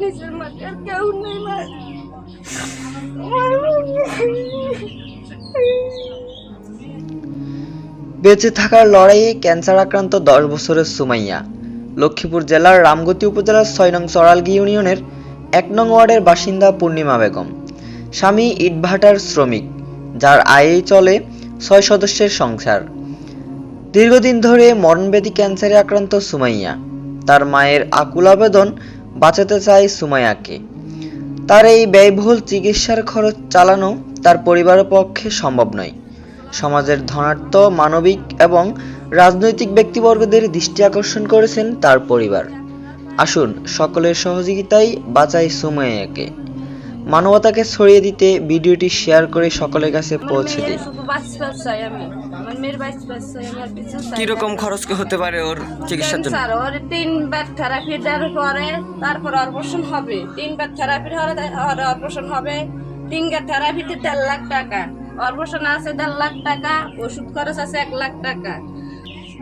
নিজের মাকে, আর কেউ নেই মা। বেঁচে থাকার লড়াইয়ে ক্যান্সার আক্রান্ত 10 বছরের সুমাইয়া লক্ষ্মীপুর জেলার রামগতি উপজেলার 6 নং চরালগি ইউনিয়নের 1 নং ওয়ার্ডের বাসিন্দা পূর্ণিমা বেগম। স্বামী ইটভাটার শ্রমিক, যার আয়েই চলে 6 সদস্যের সংসার। দীর্ঘদিন ধরে মরণব্যাধি ক্যান্সারে আক্রান্ত সুমাইয়া তার মায়ের আকুল আবেদন বাঁচাতে চায় সুমাইয়াকে। তার এই ব্যয়বহুল চিকিৎসার খরচ চালানো তার পরিবারের পক্ষে সম্ভব নয়। সমাজের ধনাঢ্য, মানবিক এবং রাজনৈতিক ব্যক্তিবর্গদের দৃষ্টি আকর্ষণ করেছেন তার পরিবার। আসুন সকলের সহযোগিতায় বাঁচাই সুমাইয়াকে। মানবতাকে ছড়িয়ে দিতে ভিডিওটি শেয়ার করে সকলের কাছে পৌঁছে দিন। কিরকম খরচ হতে পারে ওর চিকিৎসার জন্য? ওর 3বার থেরাপি দেওয়ার পরে তারপর অপারেশন হবে। 3বার থেরাপির পরে অপারেশন হবে। 3বার থেরাপিতে 1.5 লাখ টাকা, অপারেশন আছে 1.5 লাখ টাকা, ওষুধ খরচ আছে 1 লাখ টাকা।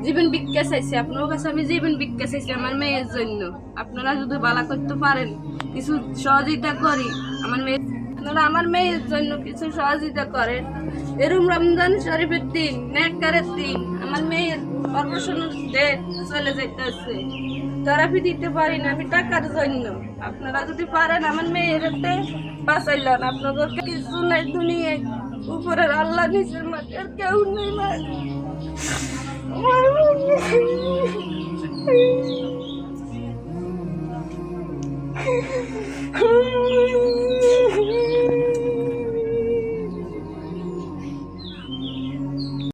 জীবন ভিক্ষা চাইছি, আপনার কাছে আমি জীবন ভিক্ষা চাইছি আমার মেয়ের জন্য। আপনারা যদি ভালো করতে পারেন, কিছু সহযোগিতা করি আমার মেয়ে, আপনারা আমার মেয়ের জন্য কিছু সহযোগিতা করেন। এরকম রমজান শরীফের দিন, নেককারের দিন, আমার মেয়ের অপারেশনের ডেট চলে যাইতেছে, থেরাপি দিতে পারি না আমি টাকার জন্য। আপনারা যদি পারেন আমার মেয়ের বাঁচাইলেন। আপনাদের কিছু নাই দুনিয়ায়, উপরের আল্লাহ নিজের মাকে, আর কেউ নেই মা।